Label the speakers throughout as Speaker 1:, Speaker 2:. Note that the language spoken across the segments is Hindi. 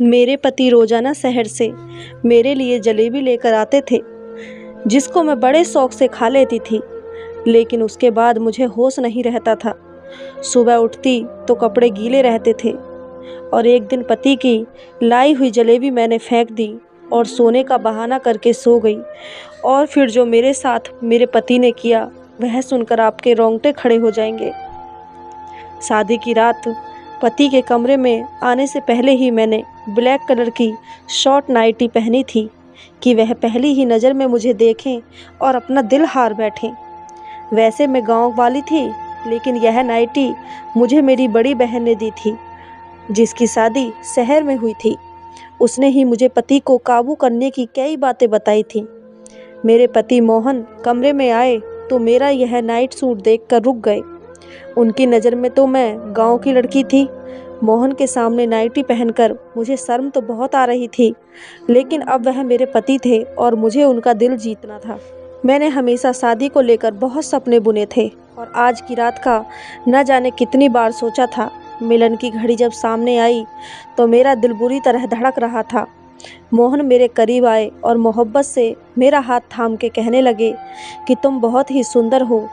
Speaker 1: मेरे पति रोज़ाना शहर से मेरे लिए जलेबी लेकर आते थे, जिसको मैं बड़े शौक से खा लेती थी। लेकिन उसके बाद मुझे होश नहीं रहता था। सुबह उठती तो कपड़े गीले रहते थे और एक दिन पति की लाई हुई जलेबी मैंने फेंक दी और सोने का बहाना करके सो गई। और फिर जो मेरे साथ मेरे पति ने किया, वह सुनकर आपके रोंगटे खड़े हो जाएंगे। शादी की रात पति के कमरे में आने से पहले ही मैंने ब्लैक कलर की शॉर्ट नाइटी पहनी थी कि वह पहली ही नज़र में मुझे देखें और अपना दिल हार बैठें। वैसे मैं गांव वाली थी, लेकिन यह नाइटी मुझे मेरी बड़ी बहन ने दी थी, जिसकी शादी शहर में हुई थी। उसने ही मुझे पति को काबू करने की कई बातें बताई थी। मेरे पति मोहन कमरे में आए तो मेरा यह नाइट सूट देखकर रुक गए। उनकी नज़र में तो मैं गांव की लड़की थी। मोहन के सामने नाइटी पहनकर मुझे शर्म तो बहुत आ रही थी, लेकिन अब वह मेरे पति थे और मुझे उनका दिल जीतना था। मैंने हमेशा शादी को लेकर बहुत सपने बुने थे और आज की रात का न जाने कितनी बार सोचा था। मिलन की घड़ी जब सामने आई तो मेरा दिल बुरी तरह धड़क रहा था। मोहन मेरे करीब आए और मोहब्बत से मेरा हाथ थाम के कहने लगे कि तुम बहुत ही सुंदर हो।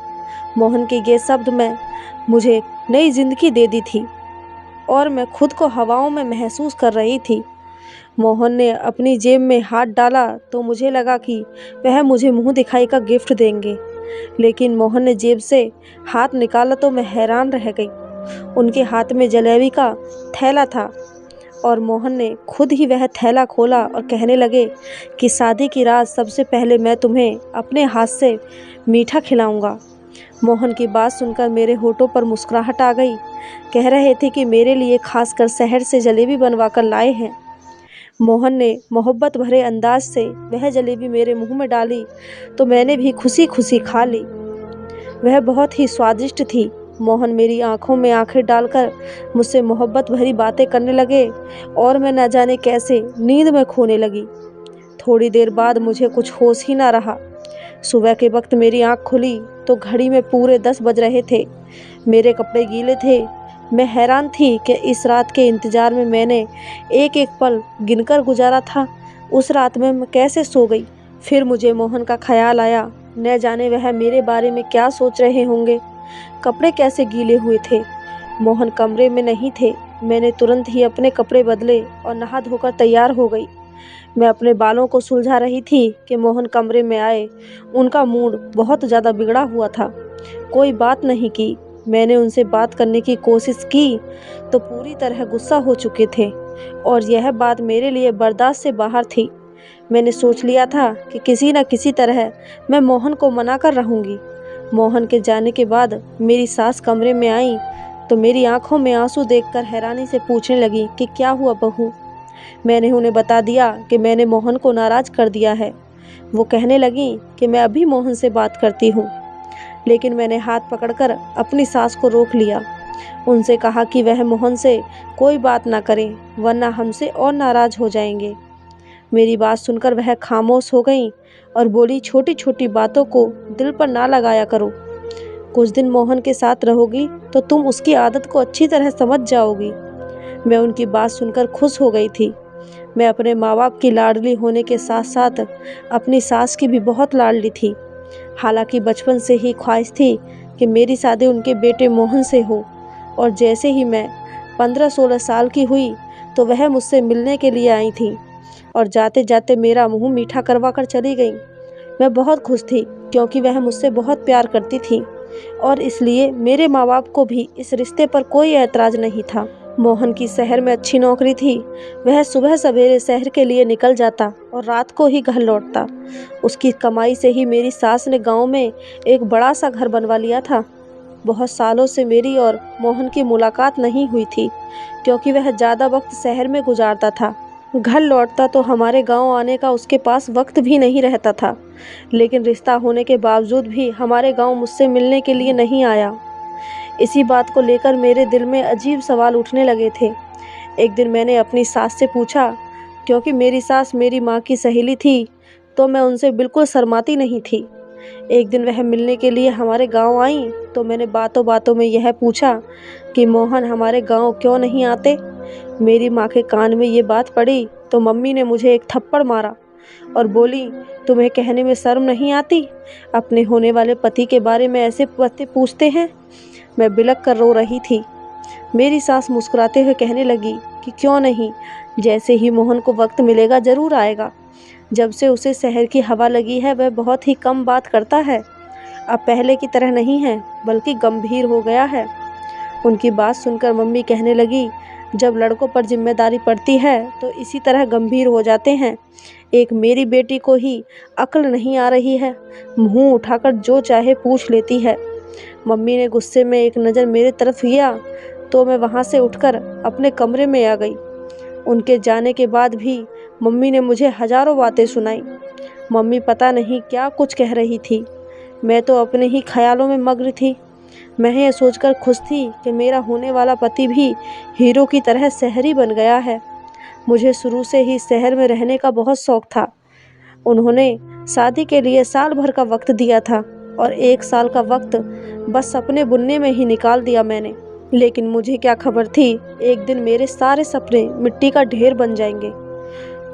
Speaker 1: मोहन के ये शब्द में मुझे नई जिंदगी दे दी थी और मैं खुद को हवाओं में महसूस कर रही थी। मोहन ने अपनी जेब में हाथ डाला तो मुझे लगा कि वह मुझे मुंह दिखाई का गिफ्ट देंगे, लेकिन मोहन ने जेब से हाथ निकाला तो मैं हैरान रह गई। उनके हाथ में जलेबी का थैला था और मोहन ने खुद ही वह थैला खोला और कहने लगे कि शादी की रात सबसे पहले मैं तुम्हें अपने हाथ से मीठा खिलाऊंगा। मोहन की बात सुनकर मेरे होठों पर मुस्कुराहट आ गई। कह रहे थे कि मेरे लिए खासकर शहर से जलेबी बनवा कर लाए हैं। मोहन ने मोहब्बत भरे अंदाज से वह जलेबी मेरे मुंह में डाली तो मैंने भी खुशी खुशी खा ली। वह बहुत ही स्वादिष्ट थी। मोहन मेरी आंखों में आंखें डालकर मुझसे मोहब्बत भरी बातें करने लगे और मैं न जाने कैसे नींद में खोने लगी। थोड़ी देर बाद मुझे कुछ होश ही ना रहा। सुबह के वक्त मेरी आंख खुली तो घड़ी में पूरे 10 बज रहे थे। मेरे कपड़े गीले थे। मैं हैरान थी कि इस रात के इंतज़ार में मैंने एक एक पल गिनकर गुजारा था। उस रात में मैं कैसे सो गई। फिर मुझे मोहन का ख्याल आया। न जाने वह मेरे बारे में क्या सोच रहे होंगे। कपड़े कैसे गीले हुए थे। मोहन कमरे में नहीं थे। मैंने तुरंत ही अपने कपड़े बदले और नहा धोकर तैयार हो गई। मैं अपने बालों को सुलझा रही थी कि मोहन कमरे में आए। उनका मूड बहुत ज़्यादा बिगड़ा हुआ था। कोई बात नहीं की। मैंने उनसे बात करने की कोशिश की तो पूरी तरह गुस्सा हो चुके थे और यह बात मेरे लिए बर्दाश्त से बाहर थी। मैंने सोच लिया था कि किसी न किसी तरह मैं मोहन को मना कर रहूँगी। मोहन के जाने के बाद मेरी सास कमरे में आई तो मेरी आंखों में आंसू देखकर हैरानी से पूछने लगी कि क्या हुआ बहू। मैंने उन्हें बता दिया कि मैंने मोहन को नाराज़ कर दिया है। वो कहने लगी कि मैं अभी मोहन से बात करती हूँ, लेकिन मैंने हाथ पकड़कर अपनी सास को रोक लिया। उनसे कहा कि वह मोहन से कोई बात ना करें, वरना हमसे और नाराज़ हो जाएंगे। मेरी बात सुनकर वह खामोश हो गई और बोली, छोटी छोटी बातों को दिल पर ना लगाया करो। कुछ दिन मोहन के साथ रहोगी तो तुम उसकी आदत को अच्छी तरह समझ जाओगी। मैं उनकी बात सुनकर खुश हो गई थी। मैं अपने माँ बाप की लाडली होने के साथ साथ अपनी सास की भी बहुत लाडली थी। हालांकि बचपन से ही ख्वाहिश थी कि मेरी शादी उनके बेटे मोहन से हो, और जैसे ही मैं 15-16 साल की हुई तो वह मुझसे मिलने के लिए आई थी और जाते जाते मेरा मुंह मीठा करवा कर चली गई। मैं बहुत खुश थी क्योंकि वह मुझसे बहुत प्यार करती थी और इसलिए मेरे माँ बाप को भी इस रिश्ते पर कोई ऐतराज़ नहीं था। मोहन की शहर में अच्छी नौकरी थी। वह सुबह सवेरे शहर के लिए निकल जाता और रात को ही घर लौटता। उसकी कमाई से ही मेरी सास ने गांव में एक बड़ा सा घर बनवा लिया था। बहुत सालों से मेरी और मोहन की मुलाकात नहीं हुई थी क्योंकि वह ज़्यादा वक्त शहर में गुजारता था। घर लौटता तो हमारे गांव आने का उसके पास वक्त भी नहीं रहता था, लेकिन रिश्ता होने के बावजूद भी हमारे गांव मुझसे मिलने के लिए नहीं आया। इसी बात को लेकर मेरे दिल में अजीब सवाल उठने लगे थे। एक दिन मैंने अपनी सास से पूछा, क्योंकि मेरी सास मेरी माँ की सहेली थी तो मैं उनसे बिल्कुल शर्माती नहीं थी। एक दिन वह मिलने के लिए हमारे गांव आई तो मैंने बातों बातों में यह पूछा कि मोहन हमारे गांव क्यों नहीं आते। मेरी माँ के कान में ये बात पड़ी तो मम्मी ने मुझे एक थप्पड़ मारा और बोली, तुम्हें कहने में शर्म नहीं आती? अपने होने वाले पति के बारे में ऐसे बातें पूछते हैं। मैं बिलख कर रो रही थी। मेरी सास मुस्कुराते हुए कहने लगी कि क्यों नहीं, जैसे ही मोहन को वक्त मिलेगा ज़रूर आएगा। जब से उसे शहर की हवा लगी है वह बहुत ही कम बात करता है। अब पहले की तरह नहीं है, बल्कि गंभीर हो गया है। उनकी बात सुनकर मम्मी कहने लगी, जब लड़कों पर जिम्मेदारी पड़ती है तो इसी तरह गंभीर हो जाते हैं। एक मेरी बेटी को ही अक्ल नहीं आ रही है, मुंह उठाकर जो चाहे पूछ लेती है। मम्मी ने गुस्से में एक नज़र मेरे तरफ किया तो मैं वहाँ से उठकर अपने कमरे में आ गई। उनके जाने के बाद भी मम्मी ने मुझे हजारों बातें सुनाई। मम्मी पता नहीं क्या कुछ कह रही थी। मैं तो अपने ही ख्यालों में मग्न थी। मैं ये सोचकर खुश थी कि मेरा होने वाला पति भी हीरो की तरह शहरी बन गया है। मुझे शुरू से ही शहर में रहने का बहुत शौक था। उन्होंने शादी के लिए साल भर का वक्त दिया था और 1 साल का वक्त बस सपने बुनने में ही निकाल दिया मैंने। लेकिन मुझे क्या खबर थी, एक दिन मेरे सारे सपने मिट्टी का ढेर बन जाएंगे।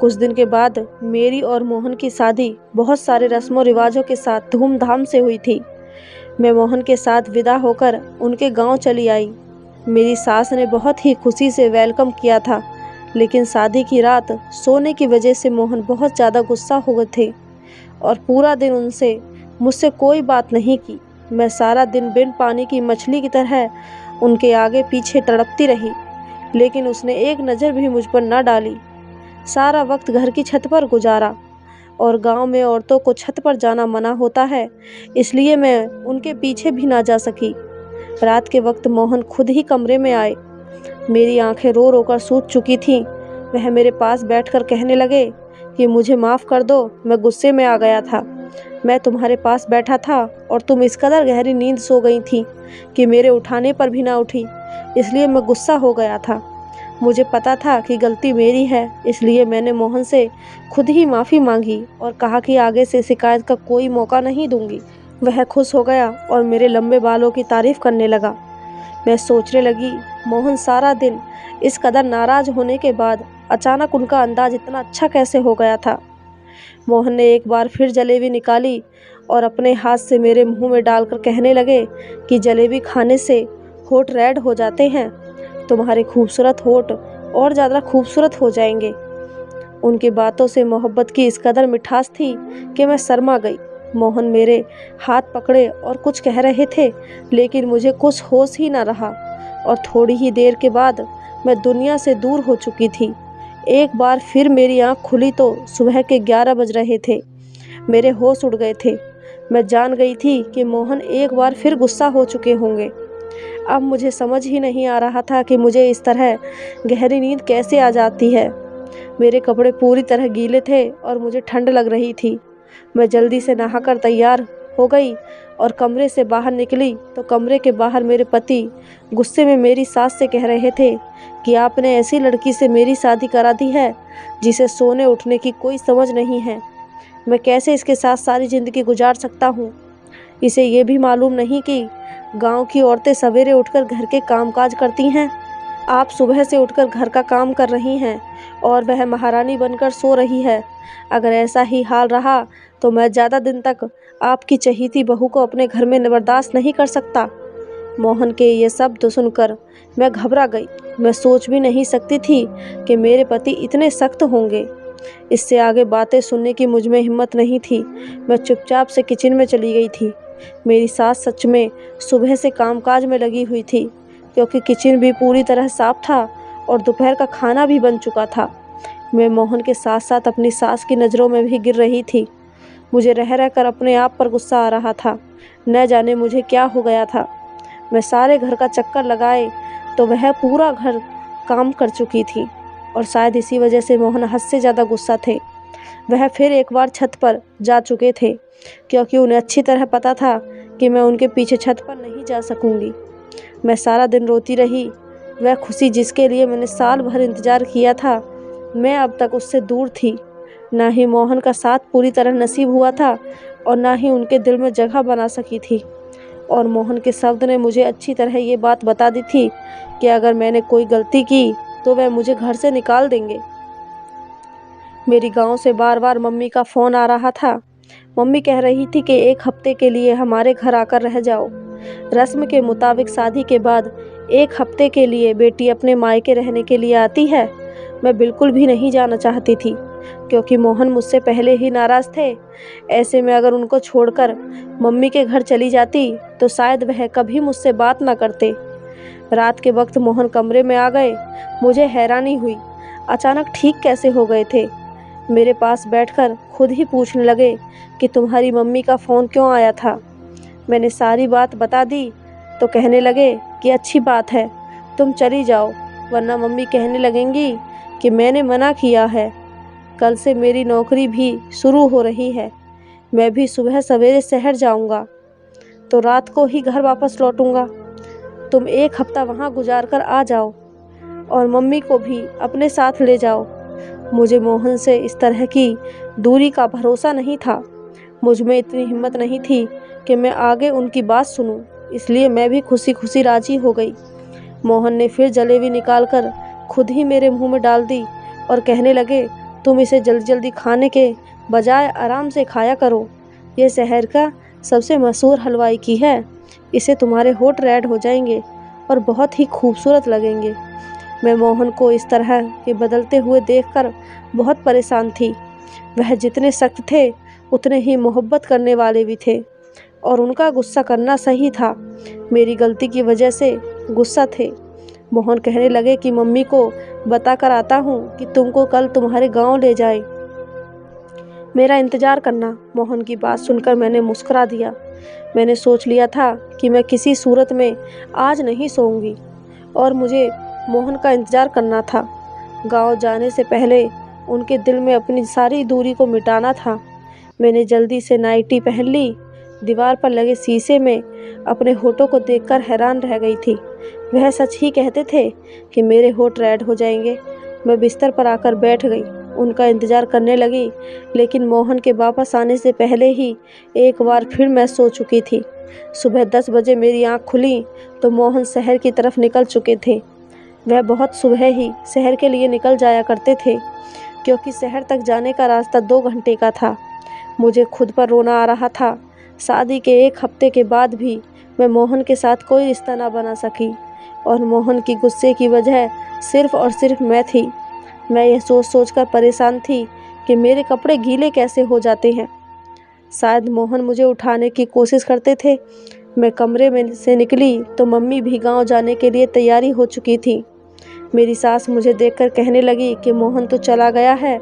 Speaker 1: कुछ दिन के बाद मेरी और मोहन की शादी बहुत सारे रस्मों रिवाजों के साथ धूमधाम से हुई थी। मैं मोहन के साथ विदा होकर उनके गांव चली आई। मेरी सास ने बहुत ही खुशी से वेलकम किया था, लेकिन शादी की रात सोने की वजह से मोहन बहुत ज़्यादा गुस्सा हो गए थे और पूरा दिन उनसे मुझसे कोई बात नहीं की। मैं सारा दिन बिन पानी की मछली की तरह उनके आगे पीछे तड़पती रही, लेकिन उसने एक नज़र भी मुझ पर न डाली। सारा वक्त घर की छत पर गुजारा और गांव में औरतों को छत पर जाना मना होता है, इसलिए मैं उनके पीछे भी ना जा सकी। रात के वक्त मोहन खुद ही कमरे में आए। मेरी आंखें रो रो कर सूज चुकी थीं। वह मेरे पास बैठकर कहने लगे कि मुझे माफ़ कर दो, मैं गुस्से में आ गया था। मैं तुम्हारे पास बैठा था और तुम इस कदर गहरी नींद सो गई थी कि मेरे उठाने पर भी ना उठी, इसलिए मैं गुस्सा हो गया था। मुझे पता था कि गलती मेरी है, इसलिए मैंने मोहन से खुद ही माफ़ी मांगी और कहा कि आगे से शिकायत का कोई मौका नहीं दूंगी। वह खुश हो गया और मेरे लंबे बालों की तारीफ़ करने लगा। मैं सोचने लगी, मोहन सारा दिन इस कदर नाराज़ होने के बाद अचानक उनका अंदाज इतना अच्छा कैसे हो गया था। मोहन ने एक बार फिर जलेबी निकाली और अपने हाथ से मेरे मुंह में डालकर कहने लगे कि जलेबी खाने से होठ रेड हो जाते हैं, तुम्हारे खूबसूरत होठ और ज़्यादा खूबसूरत हो जाएंगे। उनकी बातों से मोहब्बत की इस कदर मिठास थी कि मैं शर्मा गई। मोहन मेरे हाथ पकड़े और कुछ कह रहे थे, लेकिन मुझे कुछ होश ही न रहा और थोड़ी ही देर के बाद मैं दुनिया से दूर हो चुकी थी। एक बार फिर मेरी आँख खुली तो सुबह के 11 बज रहे थे। मेरे होश उड़ गए थे। मैं जान गई थी कि मोहन एक बार फिर गुस्सा हो चुके होंगे। अब मुझे समझ ही नहीं आ रहा था कि मुझे इस तरह गहरी नींद कैसे आ जाती है। मेरे कपड़े पूरी तरह गीले थे और मुझे ठंड लग रही थी। मैं जल्दी से नहाकर तैयार हो गई और कमरे से बाहर निकली तो कमरे के बाहर मेरे पति गुस्से में मेरी सास से कह रहे थे कि आपने ऐसी लड़की से मेरी शादी करा दी है जिसे सोने उठने की कोई समझ नहीं है। मैं कैसे इसके साथ सारी ज़िंदगी गुजार सकता हूँ। इसे ये भी मालूम नहीं कि गांव की औरतें सवेरे उठकर घर के कामकाज करती हैं। आप सुबह से उठकर घर का काम कर रही हैं और वह महारानी बनकर सो रही है। अगर ऐसा ही हाल रहा तो मैं ज़्यादा दिन तक आपकी चहीती बहू को अपने घर में बर्दाश्त नहीं कर सकता। मोहन के ये शब्द सुनकर मैं घबरा गई। मैं सोच भी नहीं सकती थी कि मेरे पति इतने सख्त होंगे। इससे आगे बातें सुनने की मुझ में हिम्मत नहीं थी। मैं चुपचाप से किचन में चली गई थी। मेरी सास सच में सुबह से कामकाज में लगी हुई थी, क्योंकि किचन भी पूरी तरह साफ था और दोपहर का खाना भी बन चुका था। मैं मोहन के साथ साथ अपनी सास की नज़रों में भी गिर रही थी। मुझे रह रहकर अपने आप पर गुस्सा आ रहा था। न जाने मुझे क्या हो गया था। मैं सारे घर का चक्कर लगाए तो वह पूरा घर काम कर चुकी थी और शायद इसी वजह से मोहन हद से ज़्यादा गुस्सा थे। वह फिर एक बार छत पर जा चुके थे, क्योंकि उन्हें अच्छी तरह पता था कि मैं उनके पीछे छत पर नहीं जा सकूंगी। मैं सारा दिन रोती रही। वह खुशी जिसके लिए मैंने साल भर इंतज़ार किया था, मैं अब तक उससे दूर थी। ना ही मोहन का साथ पूरी तरह नसीब हुआ था और ना ही उनके दिल में जगह बना सकी थी। और मोहन के शब्द ने मुझे अच्छी तरह ये बात बता दी थी कि अगर मैंने कोई गलती की तो वह मुझे घर से निकाल देंगे। मेरी गांव से बार बार मम्मी का फ़ोन आ रहा था। मम्मी कह रही थी कि 1 हफ्ते के लिए हमारे घर आकर रह जाओ। रस्म के मुताबिक शादी के बाद 1 हफ्ते के लिए बेटी अपने मायके रहने के लिए आती है। मैं बिल्कुल भी नहीं जाना चाहती थी, क्योंकि मोहन मुझसे पहले ही नाराज़ थे। ऐसे में अगर उनको छोड़कर मम्मी के घर चली जाती तो शायद वह कभी मुझसे बात ना करते। रात के वक्त मोहन कमरे में आ गए। मुझे हैरानी हुई, अचानक ठीक कैसे हो गए थे। मेरे पास बैठकर खुद ही पूछने लगे कि तुम्हारी मम्मी का फ़ोन क्यों आया था। मैंने सारी बात बता दी तो कहने लगे कि अच्छी बात है, तुम चली जाओ, वरना मम्मी कहने लगेंगी कि मैंने मना किया है। कल से मेरी नौकरी भी शुरू हो रही है। मैं भी सुबह सवेरे शहर जाऊंगा तो रात को ही घर वापस लौटूंगा। तुम 1 हफ्ता वहाँ गुजार कर आ जाओ और मम्मी को भी अपने साथ ले जाओ। मुझे मोहन से इस तरह की दूरी का भरोसा नहीं था। मुझ में इतनी हिम्मत नहीं थी कि मैं आगे उनकी बात सुनूं, इसलिए मैं भी खुशी खुशी राजी हो गई। मोहन ने फिर जलेबी निकालकर खुद ही मेरे मुंह में डाल दी और कहने लगे, तुम इसे जल्दी जल्दी खाने के बजाय आराम से खाया करो। ये शहर का सबसे मशहूर हलवाई की है। इसे तुम्हारे होठ रेड हो जाएंगे और बहुत ही खूबसूरत लगेंगे। मैं मोहन को इस तरह के बदलते हुए देखकर बहुत परेशान थी। वह जितने सख्त थे उतने ही मोहब्बत करने वाले भी थे, और उनका गुस्सा करना सही था। मेरी गलती की वजह से गुस्सा थे। मोहन कहने लगे कि मम्मी को बता कर आता हूँ कि तुमको कल तुम्हारे गांव ले जाए। मेरा इंतज़ार करना। मोहन की बात सुनकर मैंने मुस्कुरा दिया। मैंने सोच लिया था कि मैं किसी सूरत में आज नहीं सोऊंगी और मुझे मोहन का इंतज़ार करना था। गांव जाने से पहले उनके दिल में अपनी सारी दूरी को मिटाना था। मैंने जल्दी से नाइटी पहन ली। दीवार पर लगे शीशे में अपने होठों को देखकर हैरान रह गई थी। वह सच ही कहते थे कि मेरे होठ रेड हो जाएंगे। मैं बिस्तर पर आकर बैठ गई, उनका इंतज़ार करने लगी, लेकिन मोहन के वापस आने से पहले ही एक बार फिर मैं सो चुकी थी। सुबह 10 बजे मेरी आँख खुली तो मोहन शहर की तरफ निकल चुके थे। वह बहुत सुबह ही शहर के लिए निकल जाया करते थे, क्योंकि शहर तक जाने का रास्ता 2 घंटे का था। मुझे खुद पर रोना आ रहा था। शादी के 1 हफ्ते के बाद भी मैं मोहन के साथ कोई रिश्ता ना बना सकी, और मोहन की गुस्से की वजह सिर्फ़ और सिर्फ मैं थी। मैं यह सोच सोच कर परेशान थी कि मेरे कपड़े गीले कैसे हो जाते हैं। शायद मोहन मुझे उठाने की कोशिश करते थे। मैं कमरे में से निकली तो मम्मी भी गांव जाने के लिए तैयारी हो चुकी थी। मेरी सास मुझे देखकर कहने लगी कि मोहन तो चला गया है,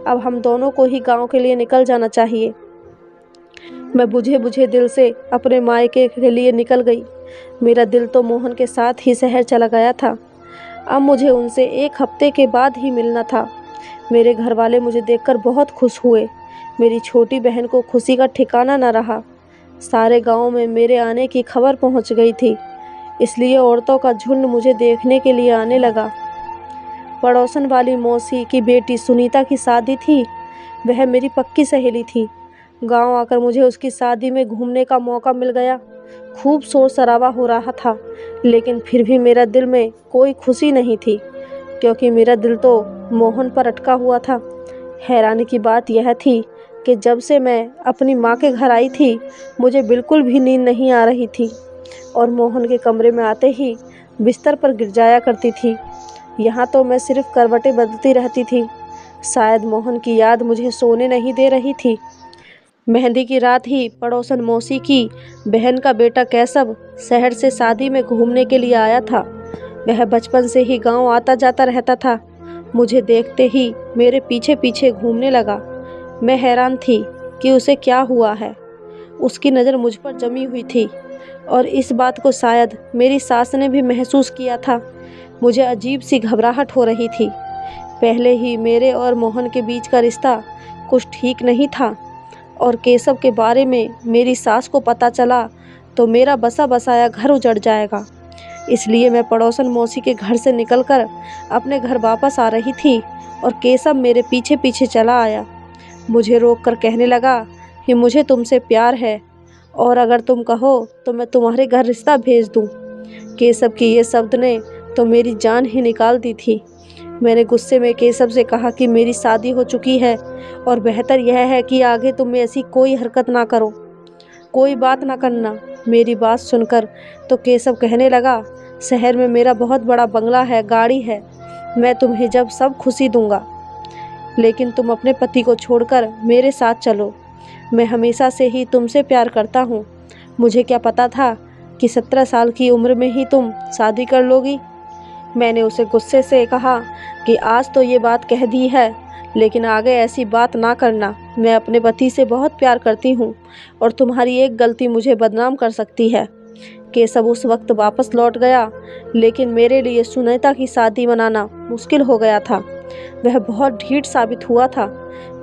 Speaker 1: अब हम दोनों को ही गांव के लिए निकल जाना चाहिए। मैं बुझे बुझे दिल से अपने मायके के लिए निकल गई। मेरा दिल तो मोहन के साथ ही शहर चला गया था। अब मुझे उनसे 1 हफ्ते के बाद ही मिलना था। मेरे घर वाले मुझे देखकर बहुत खुश हुए। मेरी छोटी बहन को खुशी का ठिकाना न रहा। सारे गांव में मेरे आने की खबर पहुंच गई थी, इसलिए औरतों का झुंड मुझे देखने के लिए आने लगा। पड़ोसन वाली मौसी की बेटी सुनीता की शादी थी। वह मेरी पक्की सहेली थी। गांव आकर मुझे उसकी शादी में घूमने का मौका मिल गया। खूब शोर शराबा हो रहा था, लेकिन फिर भी मेरा दिल में कोई खुशी नहीं थी, क्योंकि मेरा दिल तो मोहन पर अटका हुआ था। हैरानी की बात यह थी कि जब से मैं अपनी माँ के घर आई थी, मुझे बिल्कुल भी नींद नहीं आ रही थी, और मोहन के कमरे में आते ही बिस्तर पर गिर जाया करती थी। यहाँ तो मैं सिर्फ करवटें बदलती रहती थी। शायद मोहन की याद मुझे सोने नहीं दे रही थी। मेहंदी की रात ही पड़ोसन मौसी की बहन का बेटा कैसब शहर से शादी में घूमने के लिए आया था। वह बचपन से ही गांव आता जाता रहता था। मुझे देखते ही मेरे पीछे पीछे घूमने लगा। मैं हैरान थी कि उसे क्या हुआ है। उसकी नज़र मुझ पर जमी हुई थी, और इस बात को शायद मेरी सास ने भी महसूस किया था। मुझे अजीब सी घबराहट हो रही थी। पहले ही मेरे और मोहन के बीच का रिश्ता कुछ ठीक नहीं था, और केशव के बारे में मेरी सास को पता चला तो मेरा बसा बसाया घर उजड़ जाएगा। इसलिए मैं पड़ोसन मौसी के घर से निकलकर अपने घर वापस आ रही थी, और केशव मेरे पीछे पीछे चला आया। मुझे रोककर कहने लगा कि मुझे तुमसे प्यार है, और अगर तुम कहो तो मैं तुम्हारे घर रिश्ता भेज दूं। केशव के ये शब्द ने तो मेरी जान ही निकाल दी थी। मैंने गुस्से में केशव से कहा कि मेरी शादी हो चुकी है और बेहतर यह है कि आगे तुम ऐसी कोई हरकत ना करो, कोई बात ना करना। मेरी बात सुनकर तो केशव कहने लगा, शहर में मेरा बहुत बड़ा बंगला है, गाड़ी है, मैं तुम्हें जब सब खुशी दूंगा, लेकिन तुम अपने पति को छोड़कर मेरे साथ चलो। मैं हमेशा से ही तुमसे प्यार करता हूँ। मुझे क्या पता था कि 17 साल की उम्र में ही तुम शादी कर लोगी। मैंने उसे गुस्से से कहा कि आज तो ये बात कह दी है, लेकिन आगे ऐसी बात ना करना। मैं अपने पति से बहुत प्यार करती हूँ और तुम्हारी एक गलती मुझे बदनाम कर सकती है। केशव उस वक्त वापस लौट गया, लेकिन मेरे लिए सुनीता की शादी मनाना मुश्किल हो गया था। वह बहुत ढीठ साबित हुआ था।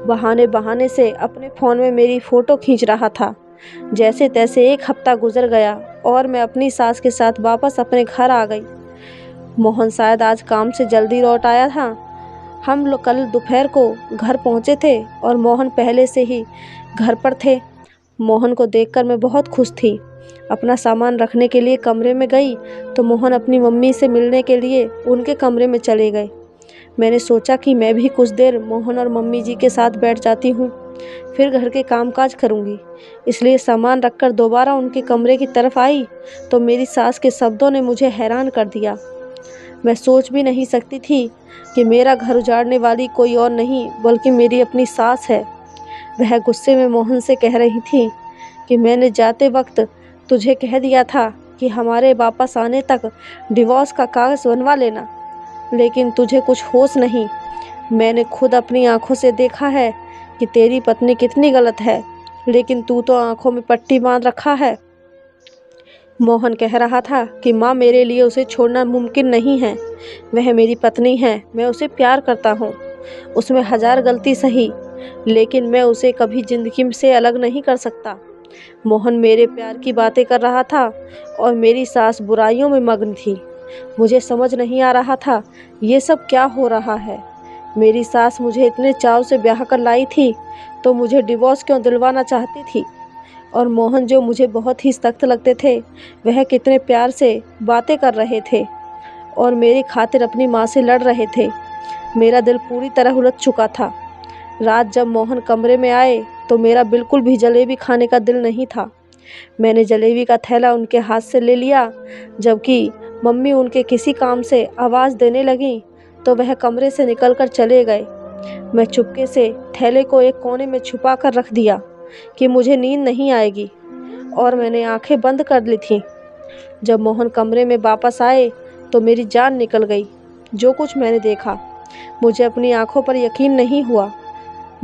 Speaker 1: बहाने बहाने से अपने फ़ोन में मेरी फ़ोटो खींच रहा था। जैसे तैसे 1 हफ्ता गुजर गया और मैं अपनी सास के साथ वापस अपने घर आ गई। मोहन शायद आज काम से जल्दी लौट आया था। हम लोग कल दोपहर को घर पहुंचे थे और मोहन पहले से ही घर पर थे। मोहन को देखकर मैं बहुत खुश थी। अपना सामान रखने के लिए कमरे में गई तो मोहन अपनी मम्मी से मिलने के लिए उनके कमरे में चले गए। मैंने सोचा कि मैं भी कुछ देर मोहन और मम्मी जी के साथ बैठ जाती हूँ, फिर घर के कामकाज करूँगी। इसलिए सामान रखकर दोबारा उनके कमरे की तरफ आई तो मेरी सास के शब्दों ने मुझे हैरान कर दिया। मैं सोच भी नहीं सकती थी कि मेरा घर उजाड़ने वाली कोई और नहीं बल्कि मेरी अपनी सास है। वह गुस्से में मोहन से कह रही थी कि मैंने जाते वक्त तुझे कह दिया था कि हमारे वापस आने तक डिवोर्स का कागज़ बनवा लेना, लेकिन तुझे कुछ होश नहीं। मैंने खुद अपनी आंखों से देखा है कि तेरी पत्नी कितनी गलत है, लेकिन तू तो आंखों में पट्टी बांध रखा है। मोहन कह रहा था कि माँ, मेरे लिए उसे छोड़ना मुमकिन नहीं है। वह मेरी पत्नी है, मैं उसे प्यार करता हूँ। उसमें 1000 गलती सही, लेकिन मैं उसे कभी ज़िंदगी से अलग नहीं कर सकता। मोहन मेरे प्यार की बातें कर रहा था और मेरी सास बुराइयों में मग्न थी। मुझे समझ नहीं आ रहा था ये सब क्या हो रहा है। मेरी सास मुझे इतने चाव से ब्याह कर लाई थी तो मुझे डिवोर्स क्यों दिलवाना चाहती थी, और मोहन जो मुझे बहुत ही सख्त लगते थे वह कितने प्यार से बातें कर रहे थे और मेरी खातिर अपनी माँ से लड़ रहे थे। मेरा दिल पूरी तरह उलझ चुका था। रात जब मोहन कमरे में आए तो मेरा बिल्कुल भी जलेबी खाने का दिल नहीं था। मैंने जलेबी का थैला उनके हाथ से ले लिया। जबकि मम्मी उनके किसी काम से आवाज़ देने लगी तो वह कमरे से निकलकर चले गए। मैं चुपके से थैले को एक कोने में छुपा कर रख दिया कि मुझे नींद नहीं आएगी, और मैंने आंखें बंद कर ली थीं। जब मोहन कमरे में वापस आए तो मेरी जान निकल गई। जो कुछ मैंने देखा, मुझे अपनी आंखों पर यकीन नहीं हुआ।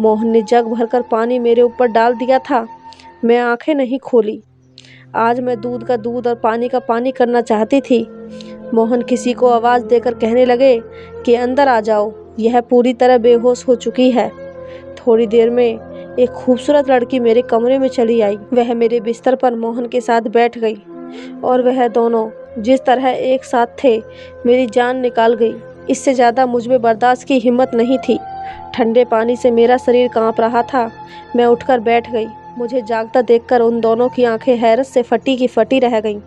Speaker 1: मोहन ने जग भरकर पानी मेरे ऊपर डाल दिया था। मैं आंखें नहीं खोली। आज मैं दूध का दूध और पानी का पानी करना चाहती थी। मोहन किसी को आवाज़ देकर कहने लगे कि अंदर आ जाओ, यह पूरी तरह बेहोश हो चुकी है। थोड़ी देर में एक खूबसूरत लड़की मेरे कमरे में चली आई। वह मेरे बिस्तर पर मोहन के साथ बैठ गई और वह दोनों जिस तरह एक साथ थे, मेरी जान निकाल गई। इससे ज़्यादा मुझ में बर्दाश्त की हिम्मत नहीं थी। ठंडे पानी से मेरा शरीर कांप रहा था। मैं उठकर बैठ गई। मुझे जागता देखकर उन दोनों की आंखें हैरत से फटी की फटी रह गईं।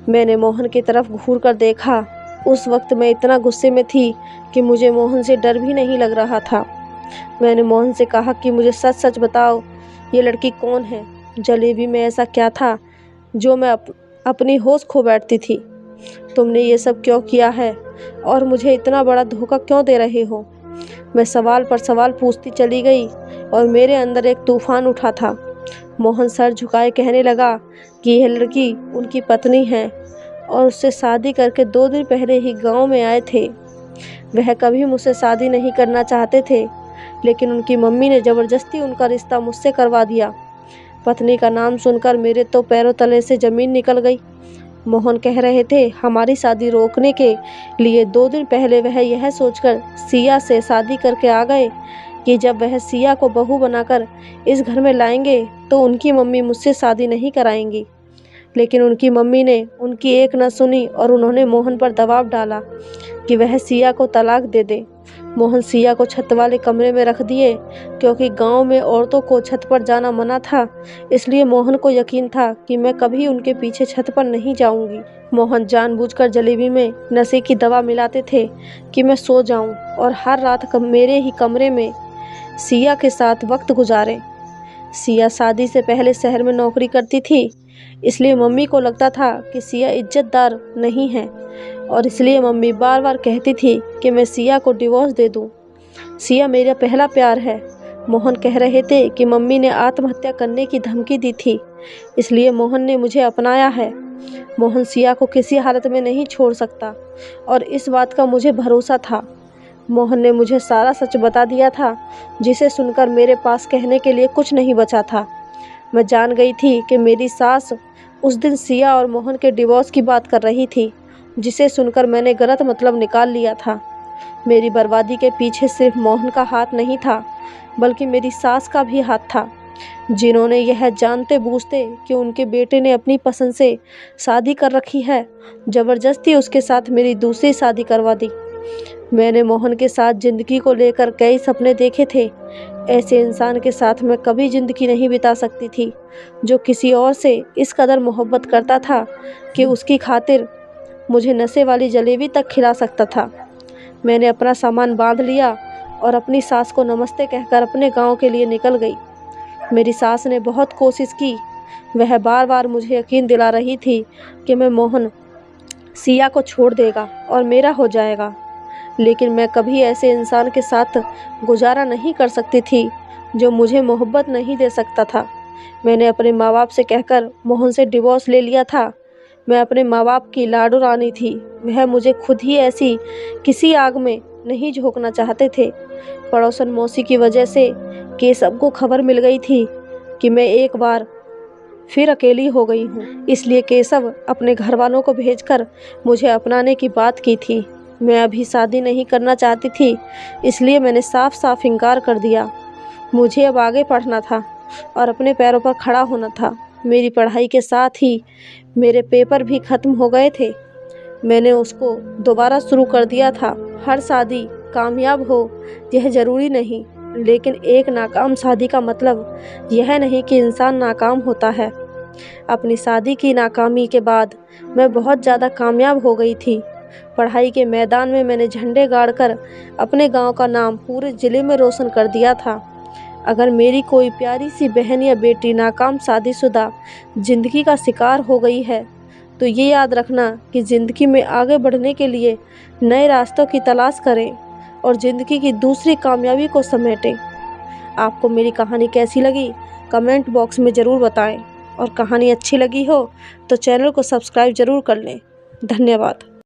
Speaker 1: मैंने मोहन की तरफ घूर कर देखा। उस वक्त मैं इतना गुस्से में थी कि मुझे मोहन से डर भी नहीं लग रहा था। मैंने मोहन से कहा कि मुझे सच सच बताओ, ये लड़की कौन है? जलेबी में ऐसा क्या था जो मैं अपनी होश खो बैठती थी? तुमने ये सब क्यों किया है और मुझे इतना बड़ा धोखा क्यों दे रहे हो? मैं सवाल पर सवाल पूछती चली गई और मेरे अंदर एक तूफान उठा था। मोहन सर झुकाए कहने लगा कि यह लड़की उनकी पत्नी है और उससे शादी करके 2 दिन पहले ही गांव में आए थे। वह कभी मुझसे शादी नहीं करना चाहते थे, लेकिन उनकी मम्मी ने ज़बरदस्ती उनका रिश्ता मुझसे करवा दिया। पत्नी का नाम सुनकर मेरे तो पैरों तले से ज़मीन निकल गई। मोहन कह रहे थे हमारी शादी रोकने के लिए 2 दिन पहले वह यह सोचकर सिया से शादी करके आ गए कि जब वह सिया को बहू बनाकर इस घर में लाएंगे तो उनकी मम्मी मुझसे शादी नहीं कराएंगी। लेकिन उनकी मम्मी ने उनकी एक न सुनी और उन्होंने मोहन पर दबाव डाला कि वह सिया को तलाक दे दे। मोहन सिया को छत वाले कमरे में रख दिए। क्योंकि गांव में औरतों को छत पर जाना मना था, इसलिए मोहन को यकीन था कि मैं कभी उनके पीछे छत पर नहीं जाऊंगी। मोहन जानबूझकर जलेबी में नशे की दवा मिलाते थे कि मैं सो जाऊं और हर रात मेरे ही कमरे में सिया के साथ वक्त गुजारें। सिया शादी से पहले शहर में नौकरी करती थी, इसलिए मम्मी को लगता था कि सिया इज्जतदार नहीं है और इसलिए मम्मी बार बार कहती थी कि मैं सिया को डिवोर्स दे दूं। सिया मेरा पहला प्यार है। मोहन कह रहे थे कि मम्मी ने आत्महत्या करने की धमकी दी थी, इसलिए मोहन ने मुझे अपनाया है। मोहन सिया को किसी हालत में नहीं छोड़ सकता और इस बात का मुझे भरोसा था। मोहन ने मुझे सारा सच बता दिया था, जिसे सुनकर मेरे पास कहने के लिए कुछ नहीं बचा था। मैं जान गई थी कि मेरी सास उस दिन सिया और मोहन के डिवोर्स की बात कर रही थी, जिसे सुनकर मैंने गलत मतलब निकाल लिया था। मेरी बर्बादी के पीछे सिर्फ मोहन का हाथ नहीं था, बल्कि मेरी सास का भी हाथ था, जिन्होंने यह जानते बूझते कि उनके बेटे ने अपनी पसंद से शादी कर रखी है, ज़बरदस्ती उसके साथ मेरी दूसरी शादी करवा दी। मैंने मोहन के साथ ज़िंदगी को लेकर कई सपने देखे थे। ऐसे इंसान के साथ मैं कभी ज़िंदगी नहीं बिता सकती थी, जो किसी और से इस कदर मोहब्बत करता था कि उसकी खातिर मुझे नशे वाली जलेबी तक खिला सकता था। मैंने अपना सामान बांध लिया और अपनी सास को नमस्ते कहकर अपने गांव के लिए निकल गई। मेरी सास ने बहुत कोशिश की। वह बार बार मुझे यकीन दिला रही थी कि मैं मोहन सिया को छोड़ देगा और मेरा हो जाएगा, लेकिन मैं कभी ऐसे इंसान के साथ गुजारा नहीं कर सकती थी जो मुझे मोहब्बत नहीं दे सकता था। मैंने अपने माँ बाप से कहकर मोहन से डिवोर्स ले लिया था। मैं अपने माँ बाप की लाडो रानी थी। वह मुझे खुद ही ऐसी किसी आग में नहीं झोंकना चाहते थे। पड़ोसन मौसी की वजह से केशव को खबर मिल गई थी कि मैं एक बार फिर अकेली हो गई हूँ, इसलिए केशव अपने घर वालों को भेजकर मुझे अपनाने की बात की थी। मैं अभी शादी नहीं करना चाहती थी, इसलिए मैंने साफ साफ इनकार कर दिया। मुझे अब आगे पढ़ना था और अपने पैरों पर खड़ा होना था। मेरी पढ़ाई के साथ ही मेरे पेपर भी ख़त्म हो गए थे। मैंने उसको दोबारा शुरू कर दिया था। हर शादी कामयाब हो यह ज़रूरी नहीं, लेकिन एक नाकाम शादी का मतलब यह नहीं कि इंसान नाकाम होता है। अपनी शादी की नाकामी के बाद मैं बहुत ज़्यादा कामयाब हो गई थी। पढ़ाई के मैदान में मैंने झंडे गाड़कर अपने गांव का नाम पूरे ज़िले में रोशन कर दिया था। अगर मेरी कोई प्यारी सी बहन या बेटी नाकाम शादीशुदा ज़िंदगी का शिकार हो गई है, तो ये याद रखना कि ज़िंदगी में आगे बढ़ने के लिए नए रास्तों की तलाश करें और ज़िंदगी की दूसरी कामयाबी को समेटें। आपको मेरी कहानी कैसी लगी कमेंट बॉक्स में ज़रूर बताएं और कहानी अच्छी लगी हो तो चैनल को सब्सक्राइब ज़रूर कर लें। धन्यवाद।